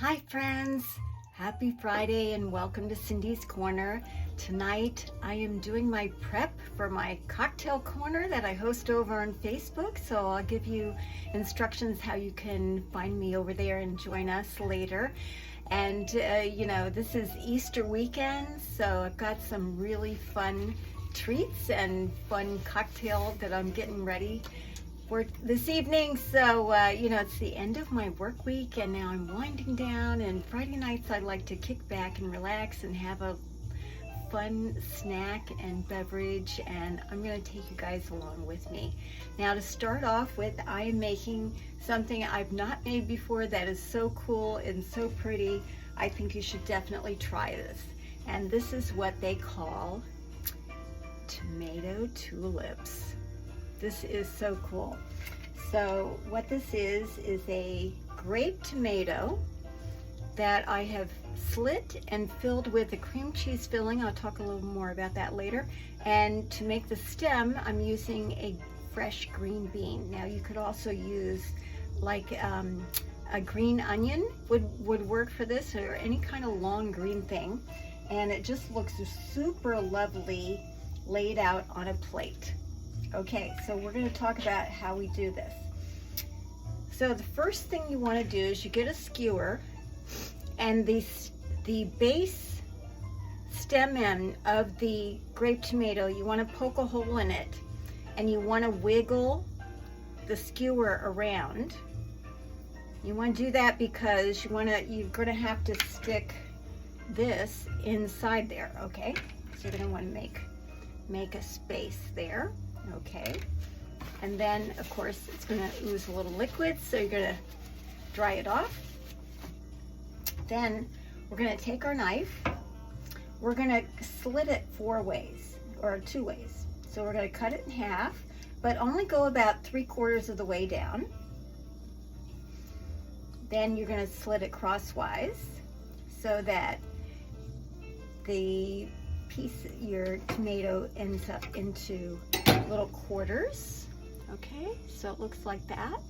Hi friends, happy Friday and welcome to Cindy's Corner. Tonight I am doing my prep for my cocktail corner that I host over on Facebook, so I'll give you instructions how you can find me over there and join us later. And this is Easter weekend, so I've got some really fun treats and fun cocktail that I'm getting ready for this evening. So it's the end of my work week and now I'm winding down, and Friday nights I like to kick back and relax and have a fun snack and beverage, and I'm going to take you guys along with me. Now to start off with, I am making something I've not made before that is so cool and so pretty. I think you should definitely try this. And this is what they call tomato tulips. This is so cool. So what this is a grape tomato that I have slit and filled with a cream cheese filling. I'll talk a little more about that later. And to make the stem, I'm using a fresh green bean. Now you could also use like a green onion would work for this, or any kind of long green thing. And it just looks super lovely laid out on a plate. Okay, so we're going to talk about how we do this. So the first thing you want to do is you get a skewer, and the base stem end of the grape tomato, you want to poke a hole in it, and you want to wiggle the skewer around. You want to do that because you're going to have to stick this inside there. Okay, so you're going to want to make a space there. Okay, and then of course it's going to ooze a little liquid, so you're going to dry it off. Then we're going to take our knife, we're going to slit it 4 ways or 2 ways. So we're going to cut it in half, but only go about 3/4 of the way down. Then you're going to slit it crosswise so that the piece, your tomato, ends up into little quarters. Okay, so it looks like that.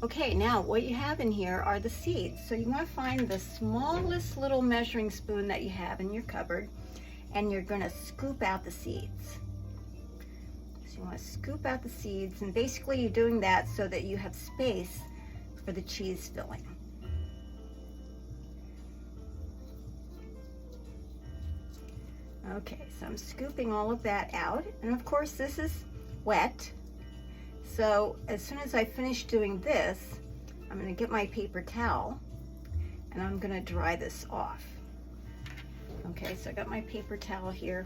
Okay, now what you have in here are the seeds. So you want to find the smallest little measuring spoon that you have in your cupboard, and you're going to scoop out the seeds. So you want to scoop out the seeds, and basically you're doing that so that you have space for the cheese filling. Okay, so I'm scooping all of that out, and of course this is wet. So as soon as I finish doing this, I'm going to get my paper towel and I'm going to dry this off. Okay, so I got my paper towel here.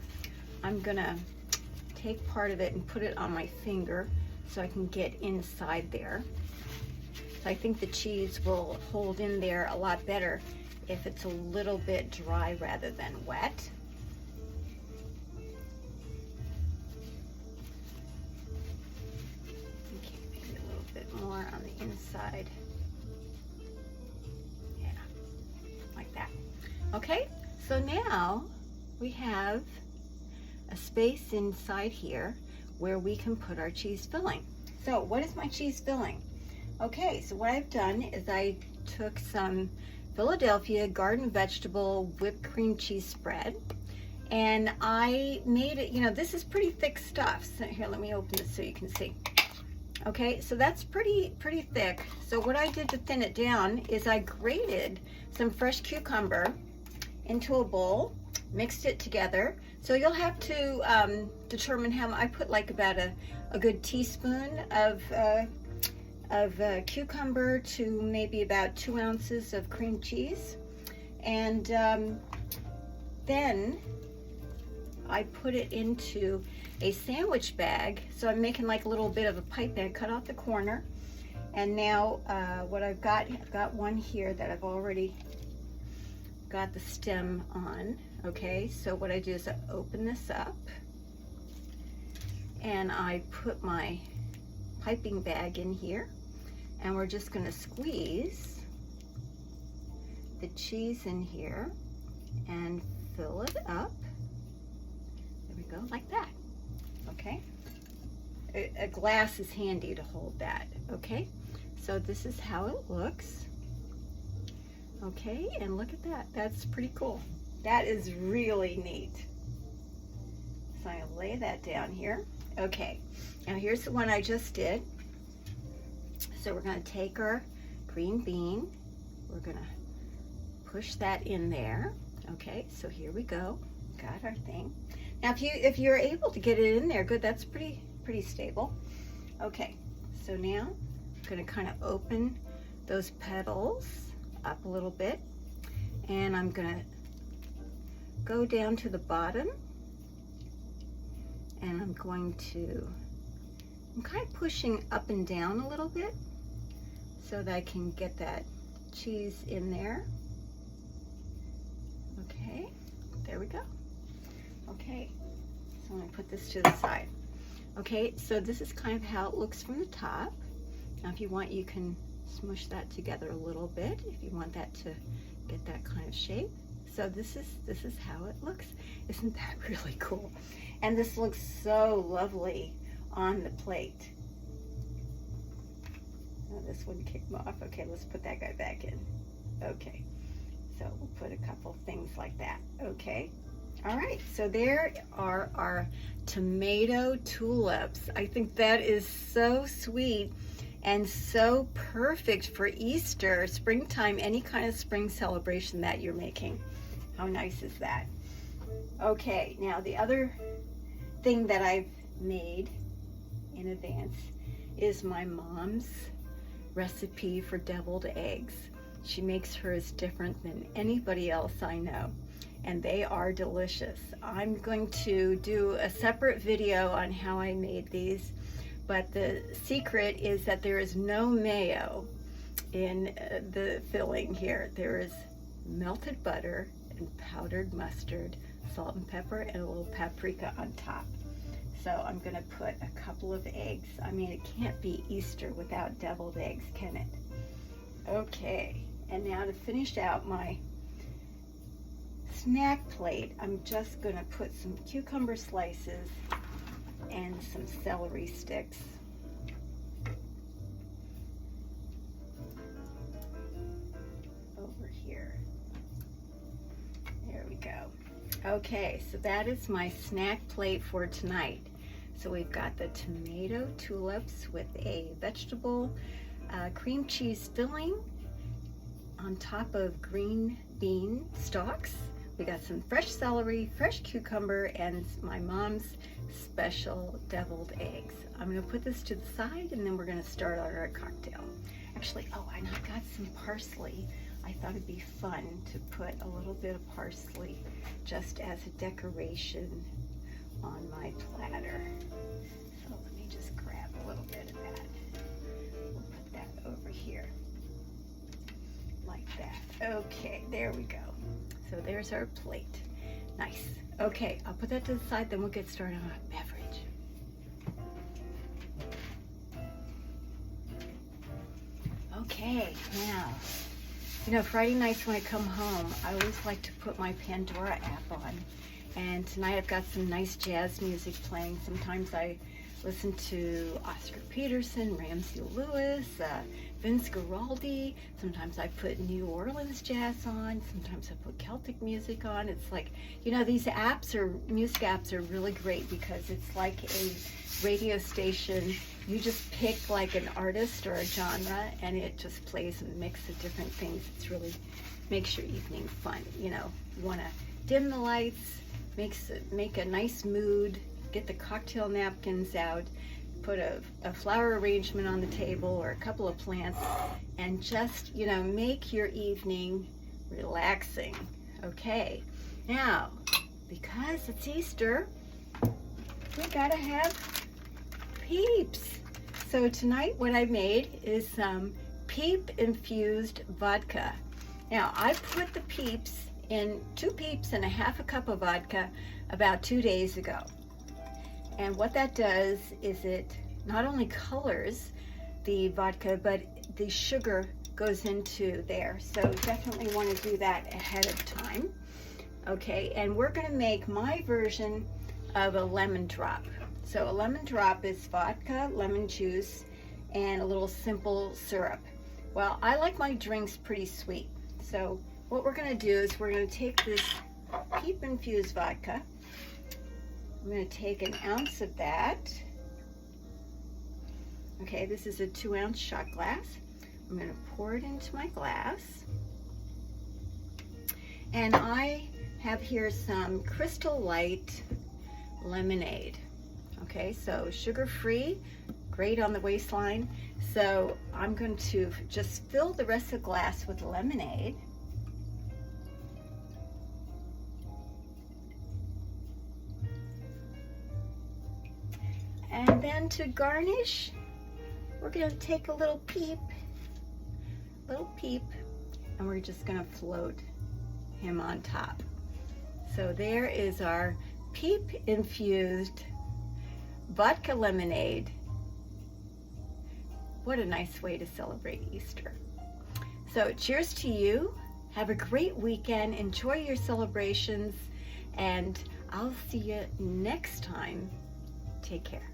I'm going to take part of it and put it on my finger so I can get inside there. So I think the cheese will hold in there a lot better if it's a little bit dry rather than wet. More on the inside. Yeah, like that. Okay, so now we have a space inside here where we can put our cheese filling. So what is my cheese filling? Okay, so what I've done is I took some Philadelphia garden vegetable whipped cream cheese spread, and I made it, this is pretty thick stuff. So here, let me open this so you can see. Okay, so that's pretty thick. So what I did to thin it down is I grated some fresh cucumber into a bowl, mixed it together. So you'll have to determine how I put like about a good teaspoon of cucumber to maybe about 2 ounces of cream cheese, and then I put it into a sandwich bag. So I'm making like a little bit of a pipe bag, cut off the corner. And now what I've got one here that I've already got the stem on. Okay, so what I do is I open this up and I put my piping bag in here, and we're just going to squeeze the cheese in here and fill it up. There we go, like that. Okay, a glass is handy to hold that. Okay, so this is how it looks. Okay, and look at that. That's pretty cool. That is really neat. So I'm gonna lay that down here. Okay, now here's the one I just did. So we're gonna take our green bean. We're gonna push that in there. Okay, so here we go. Got our thing. Now if you're able to get it in there, good, that's pretty stable. Okay, so now I'm gonna kind of open those petals up a little bit, and I'm gonna go down to the bottom, and I'm kind of pushing up and down a little bit so that I can get that cheese in there. Okay, there we go. Okay, so I'm gonna put this to the side. Okay, so this is kind of how it looks from the top. Now if you want, you can smush that together a little bit if you want that to get that kind of shape. So this is how it looks. Isn't that really cool? And this looks so lovely on the plate. Oh, this one came off. Okay, let's put that guy back in. Okay, so we'll put a couple things like that. Okay, all right, so there are our tomato tulips. I think that is so sweet and so perfect for Easter, springtime, any kind of spring celebration that you're making. How nice is that? Okay, now the other thing that I've made in advance is my mom's recipe for deviled eggs. She makes hers different than anybody else I know, and they are delicious. I'm going to do a separate video on how I made these, but the secret is that there is no mayo in the filling here. There is melted butter and powdered mustard, salt and pepper, and a little paprika on top. So I'm gonna put a couple of eggs. I mean, it can't be Easter without deviled eggs, can it? Okay, and now to finish out my snack plate, I'm just gonna put some cucumber slices and some celery sticks. Over here. There we go. Okay, so that is my snack plate for tonight. So we've got the tomato tulips with a vegetable cream cheese filling on top of green bean stalks. We got some fresh celery, fresh cucumber, and my mom's special deviled eggs. I'm gonna put this to the side, and then we're gonna start on our cocktail. Actually, oh, and I've got some parsley. I thought it'd be fun to put a little bit of parsley just as a decoration on my platter. So let me just grab a little bit of that. We'll put that over here, like that. Okay, there we go. So there's our plate. Nice. Okay, I'll put that to the side, then we'll get started on our beverage. Okay, now, you know, Friday nights when I come home, I always like to put my Pandora app on. And tonight I've got some nice jazz music playing. Sometimes I listen to Oscar Peterson, Ramsey Lewis, Vince Guaraldi. Sometimes I put New Orleans jazz on. Sometimes I put Celtic music on. It's like, you know, these apps music apps are really great because it's like a radio station. You just pick like an artist or a genre and it just plays a mix of different things. It's really makes your evening fun. You know, you want to dim the lights, make a nice mood, get the cocktail napkins out, put a flower arrangement on the table or a couple of plants, and just, you know, make your evening relaxing. Okay, now, because it's Easter, we gotta have Peeps. So tonight what I made is some Peep Infused Vodka. Now, I put the Peeps in 2 Peeps and a half a cup of vodka about 2 days ago. And what that does is it not only colors the vodka, but the sugar goes into there. So definitely want to do that ahead of time. Okay, and we're going to make my version of a lemon drop. So a lemon drop is vodka, lemon juice, and a little simple syrup. Well, I like my drinks pretty sweet. So what we're gonna do is we're gonna take this Peep Infused Vodka. I'm gonna take an ounce of that. Okay, this is a 2-ounce shot glass. I'm gonna pour it into my glass. And I have here some Crystal Light lemonade. Okay, so sugar-free, great on the waistline. So I'm going to just fill the rest of the glass with lemonade. And then to garnish, we're going to take a little peep, and we're just going to float him on top. So there is our Peep Infused Vodka Lemonade. What a nice way to celebrate Easter. So cheers to you. Have a great weekend. Enjoy your celebrations, and I'll see you next time. Take care.